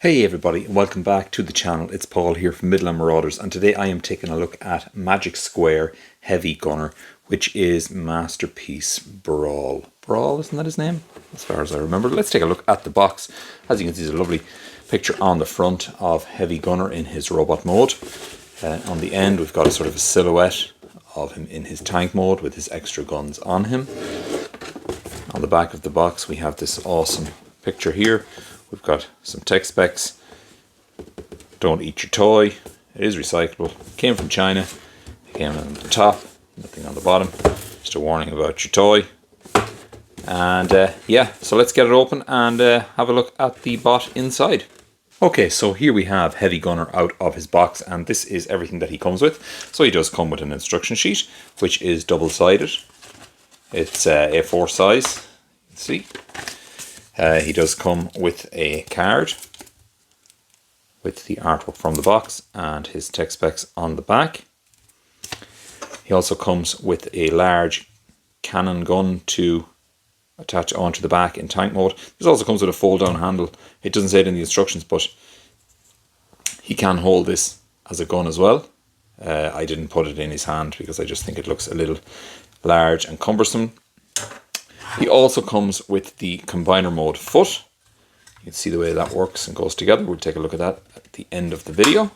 Hey everybody, and welcome back to the channel. It's Paul here from Midland Marauders, and today I am taking a look at Magic Square Heavy Gunner, which is Masterpiece Brawl. Brawl, isn't that his name? As far as I remember. Let's take a look at the box. As you can see, there's a lovely picture on the front of Heavy Gunner in his robot mode. On the end, we've got a sort of a silhouette of him in his tank mode with his extra guns on him. On the back of the box, we have this awesome picture here. We've got some tech specs. Don't eat your toy. It is recyclable. Came from China. It came on the top, nothing on the bottom. Just a warning about your toy. And yeah, so let's get it open and have a look at the bot inside. Okay, so here we have Heavy Gunner out of his box, and this is everything that he comes with. So he does come with an instruction sheet, which is double-sided. It's A4 size, you can see. He does come with a card with the artwork from the box and his tech specs on the back. He also comes with a large cannon gun to attach onto the back in tank mode. This also comes with a fold down handle. It doesn't say it in the instructions, but he can hold this as a gun as well. I didn't put it in his hand because I just think it looks a little large and cumbersome. He also comes with the combiner mode foot. You can see the way that works and goes together. We'll take a look at that at the end of the video.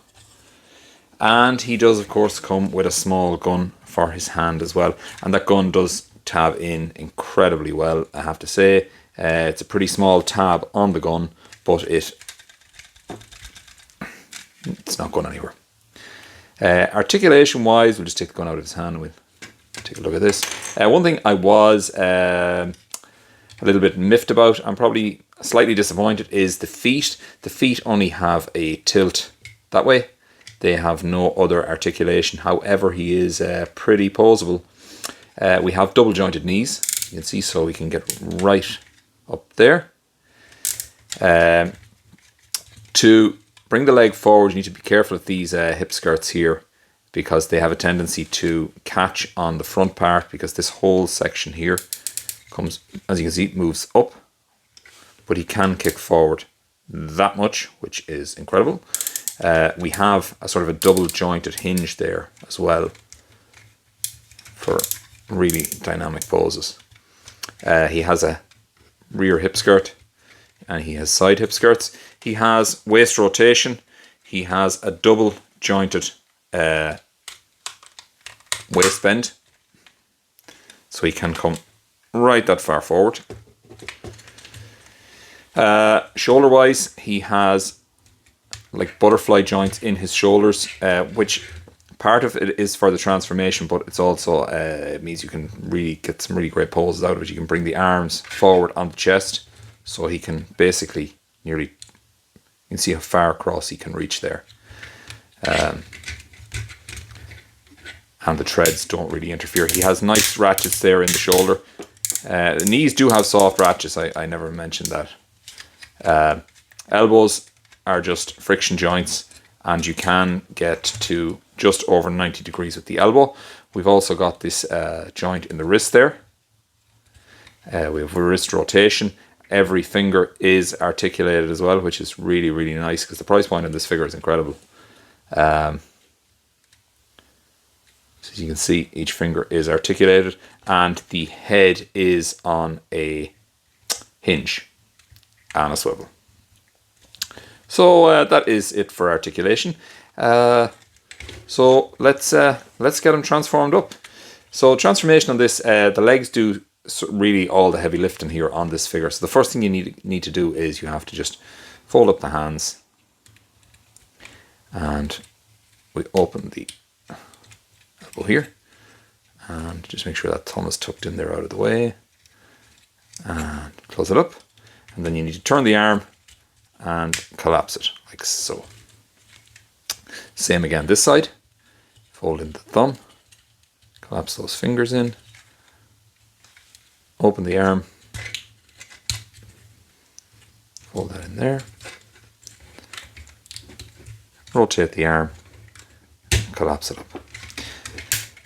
And he does, of course, come with a small gun for his hand as well. And that gun does tab in incredibly well, I have to say. It's a pretty small tab on the gun, but it's not going anywhere. Articulation wise, we'll just take the gun out of his hand and we'll take a look at this. One thing I was a little bit miffed about, I'm probably slightly disappointed, is the feet. The feet only have a tilt that way. They have no other articulation. However, he is pretty poseable. We have double jointed knees, you can see, so we can get right up there. To bring the leg forward, you need to be careful with these hip skirts here, because they have a tendency to catch on the front part, because this whole section here comes, as you can see, moves up, but he can kick forward that much, which is incredible. We have a sort of a double jointed hinge there as well for really dynamic poses. He has a rear hip skirt and he has side hip skirts. He has waist rotation. He has a double jointed waist bend, so he can come right that far forward. Shoulder wise, he has like butterfly joints in his shoulders, which part of it is for the transformation, but it's also it means you can really get some really great poses out of it. You can bring the arms forward on the chest, so he can basically nearly, you can see how far across he can reach there. And the treads don't really interfere. He has nice ratchets there in the shoulder. The knees do have soft ratchets. I never mentioned that. Elbows are just friction joints, and you can get to just over 90 degrees with the elbow. We've also got this joint in the wrist there. We have a wrist rotation. Every finger is articulated as well, which is really, really nice, because the price point on this figure is incredible. As you can see, each finger is articulated, and the head is on a hinge and a swivel. So that is it for articulation. So let's get him transformed up. So transformation on this, the legs do really all the heavy lifting here on this figure. So the first thing you need to do is you have to just fold up the hands, and we open the elbow here, and just make sure that thumb is tucked in there out of the way, and close it up, and then you need to turn the arm and collapse it like so. Same again this side. Fold in the thumb, collapse those fingers in, open the arm, fold that in there, rotate the arm, collapse it up.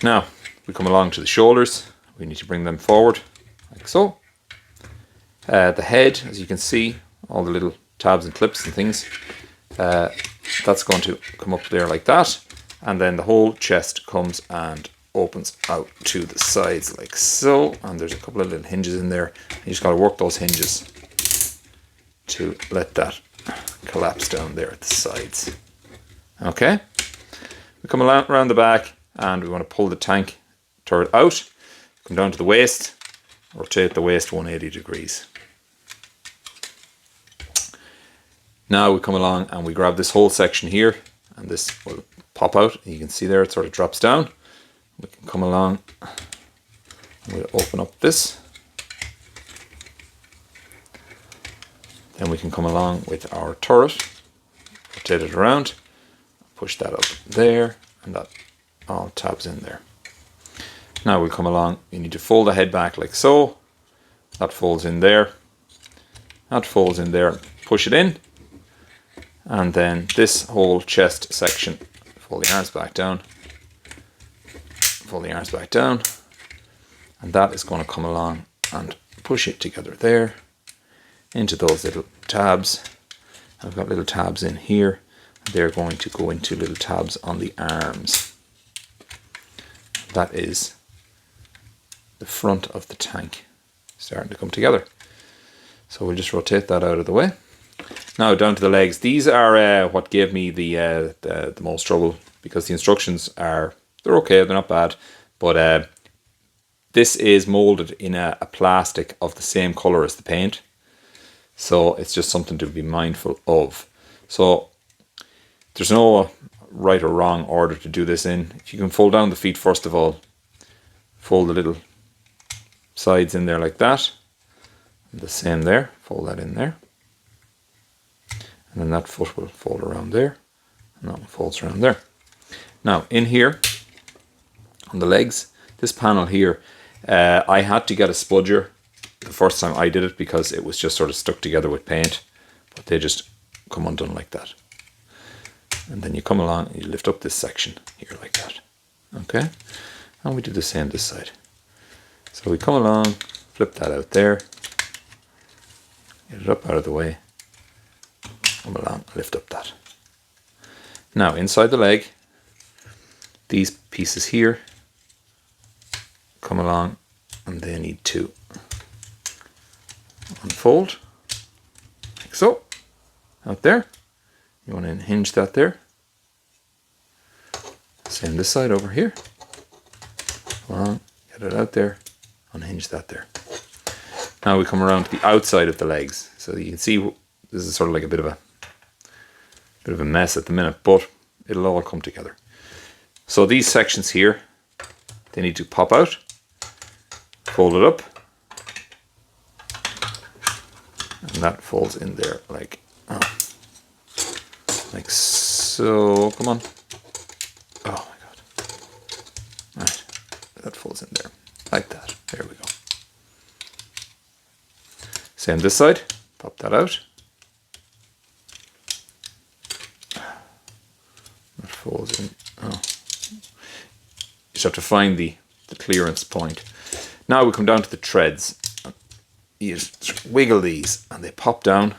Now we come along to the shoulders. We need to bring them forward like so. The head, as you can see, all the little tabs and clips and things. That's going to come up there like that, and then the whole chest comes and opens out to the sides like so, and there's a couple of little hinges in there. You just got to work those hinges to let that collapse down there at the sides. Okay, we come around the back and we want to pull the tank turret out, come down to the waist, rotate the waist 180 degrees. Now we come along and we grab this whole section here, and this will pop out. You can see there it sort of drops down. We can come along and we'll open up this. Then we can come along with our turret, rotate it around, push that up there, and that all tabs in there. Now we come along, you need to fold the head back like so. That folds in there. That folds in there, push it in. And then this whole chest section, fold the arms back down. Fold the arms back down. And that is going to come along and push it together there into those little tabs. I've got little tabs in here. They're going to go into little tabs on the arms. That is the front of the tank starting to come together. So we'll just rotate that out of the way. Now down to the legs. These are what gave me the most trouble, because the instructions are, they're okay, they're not bad, but this is molded in a plastic of the same color as the paint. So it's just something to be mindful of. So there's no right or wrong order to do this in. If you can fold down the feet first of all, fold the little sides in there like that. The same there, fold that in there. And then that foot will fold around there, and that one folds around there. Now in here, on the legs, this panel here, I had to get a spudger the first time I did it because it was just sort of stuck together with paint, but they just come undone like that. And then you come along and you lift up this section here like that. Okay, and we do the same this side. So we come along, flip that out there, get it up out of the way, come along, lift up that. Now inside the leg, these pieces here come along and they need to unfold like so, out there. You want to hinge that there. Same this side over here. Come along, get it out there, unhinge that there. Now we come around to the outside of the legs. So you can see this is sort of like a bit of a mess at the minute, but it'll all come together. So these sections here, they need to pop out, fold it up, and that folds in there like so. Come on. Oh my god. Right, that folds in there like that. There we go. Same this side, pop that out. That folds in. Oh. You just have to find the clearance point. Now we come down to the treads. You just wiggle these and they pop down.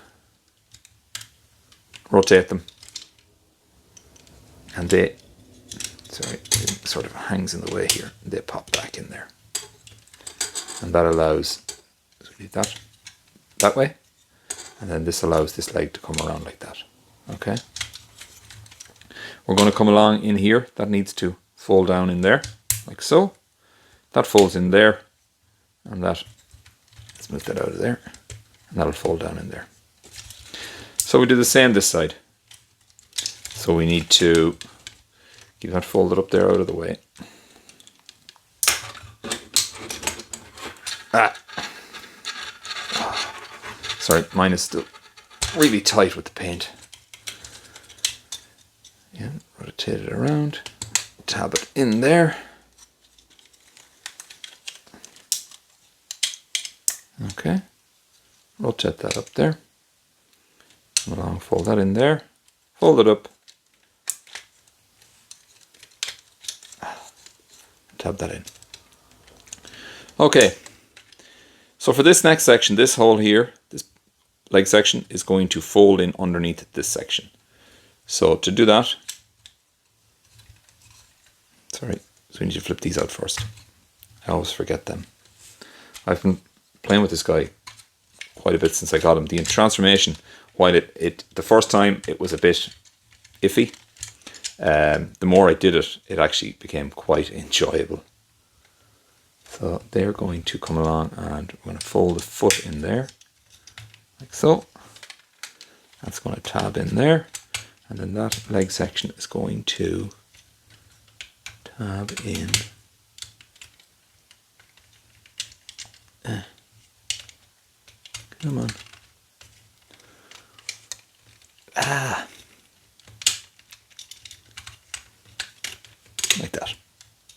Rotate them. And they, sorry, it sort of hangs in the way here. They pop back in there. And that allows, so we do that way. And then this allows this leg to come around like that. Okay. We're going to come along in here. That needs to fold down in there, like so. That folds in there. And that, let's move that out of there. And that'll fold down in there. So we do the same this side. So we need to keep that folded up there out of the way. Sorry, mine is still really tight with the paint. Yeah, rotate it around, tab it in there. Okay, rotate that up there. Come along, fold that in there, fold it up, tab that in. Okay, so for this next section, this hole here, this leg section is going to fold in underneath this section. So to do that, sorry, so we need to flip these out first. I always forget them. I've been playing with this guy quite a bit since I got him. The transformation, while the first time it was a bit iffy, the more I did it, it actually became quite enjoyable. So they're going to come along, and we're going to fold the foot in there, like so. That's going to tab in there, and then that leg section is going to tab in. Come on. Like that.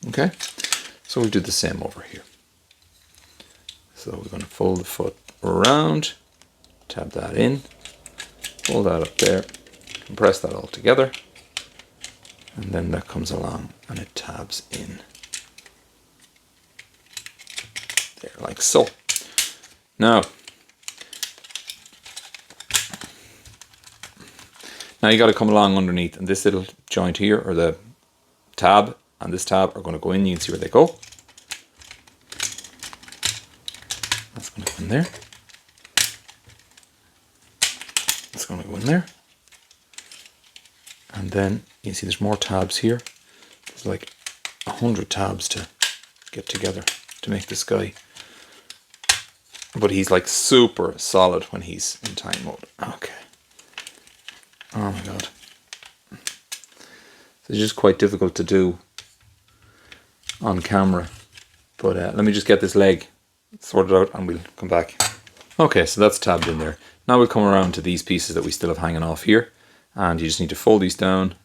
Okay. So we'll do the same over here. So we're going to fold the foot around, tab that in, fold that up there, compress that all together, and then that comes along and it tabs in there like so. Now you got to come along underneath, and this little joint here, or the tab and this tab, are going to go in. You can see where they go. That's going to go in there. That's going to go in there. And then you can see there's more tabs here. There's like 100 tabs to get together to make this guy. But he's like super solid when he's in time mode. Okay. Oh my god. It's just quite difficult to do on camera. But let me just get this leg sorted out and we'll come back. Okay, so that's tabbed in there. Now we'll come around to these pieces that we still have hanging off here. And you just need to fold these down.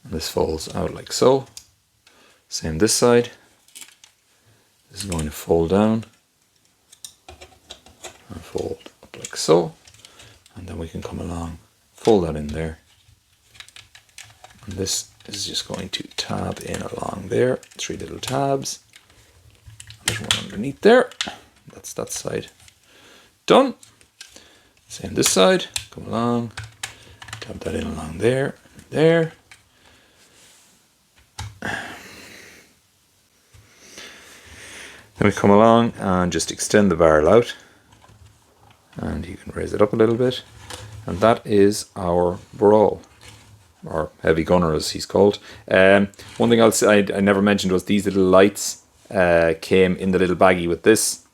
And this folds out like so. Same this side. This is going to fold down. And fold up like so. And then we can come along, fold that in there. And this is just going to tab in along there. 3 little tabs. There's one underneath there. That's that side. Done. Same this side. Come along. Tab that in along there. There. Then we come along and just extend the barrel out. And you can raise it up a little bit. And that is our Brawl, or Heavy Gunner as he's called. One thing else I never mentioned was these little lights came in the little baggie with this.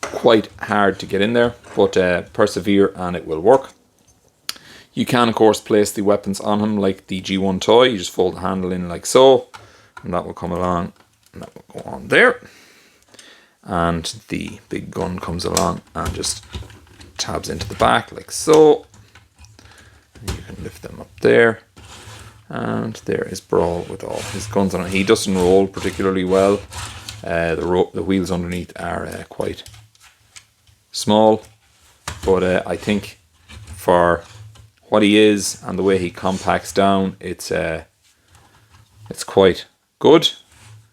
Quite hard to get in there, but persevere and it will work. You can of course place the weapons on him like the G1 toy. You just fold the handle in like so, and that will come along and that will go on there. And the big gun comes along and just tabs into the back like so. And you can lift them up there. And there is Brawl with all his guns on it. He doesn't roll particularly well. The wheels underneath are quite small. But I think for what he is and the way he compacts down, it's quite good.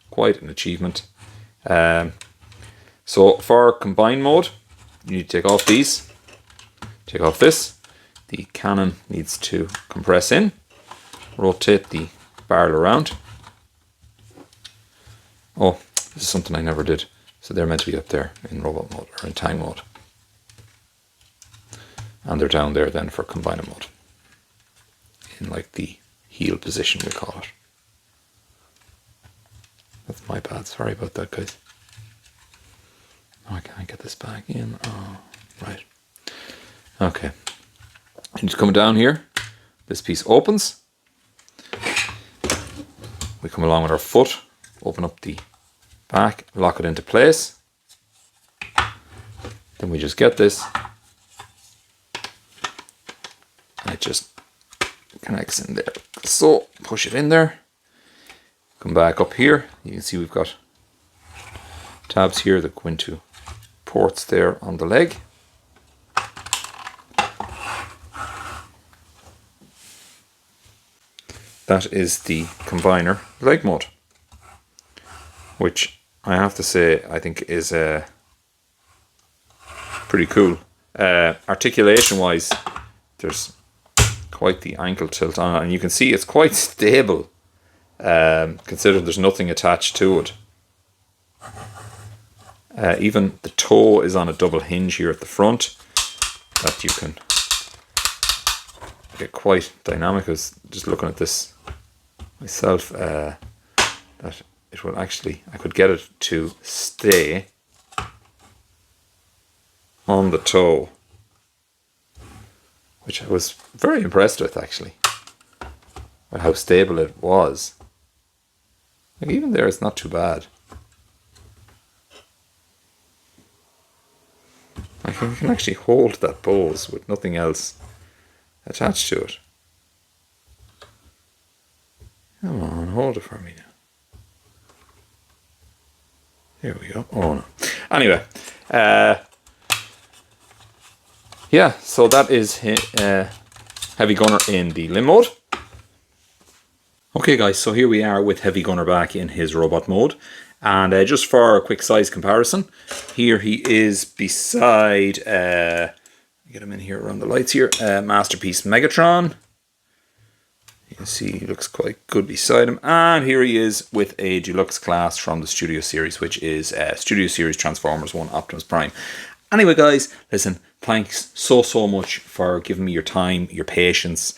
Quite an achievement. So for combine mode, you need to take off these, take off this. The cannon needs to compress in, rotate the barrel around. Oh, this is something I never did. So they're meant to be up there in robot mode or in tank mode. And they're down there then for combiner mode. In like the heel position we call it. That's my bad, sorry about that guys. Oh, I can't get this back in. Oh, right. Okay. And just come down here. This piece opens. We come along with our foot, open up the back, lock it into place. Then we just get this. And it just connects in there. So, push it in there. Come back up here. You can see we've got tabs here that go into ports there on the leg. That is the combiner leg mode, which I have to say I think is pretty cool. Articulation wise, there's quite the ankle tilt on it, and you can see it's quite stable, considering there's nothing attached to it. Even the toe is on a double hinge here at the front that you can get quite dynamic. I was just looking at this myself, that it will actually, I could get it to stay on the toe, which I was very impressed with actually, with how stable it was. Like even there it's not too bad. I can actually hold that pose with nothing else attached to it. Come on, hold it for me now. There we go. Oh no. Anyway, yeah, so that is Heavy Gunner in the Limb mode. Okay guys, so here we are with Heavy Gunner back in his robot mode. And just for a quick size comparison, here he is beside, get him in here around the lights here, Masterpiece Megatron. You can see he looks quite good beside him. And here he is with a deluxe class from the Studio Series, which is Studio Series Transformers 1 Optimus Prime. Anyway guys, listen, thanks so much for giving me your time, your patience,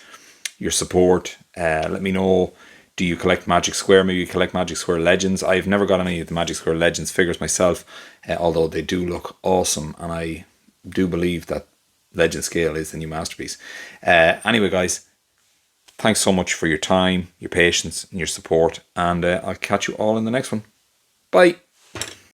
your support. Let me know, do you collect Magic Square? Maybe you collect Magic Square Legends. I've never got any of the Magic Square Legends figures myself, although they do look awesome, and I do believe that Legend Scale is the new masterpiece. Anyway guys, thanks so much for your time, your patience and your support, and I'll catch you all in the next one. Bye!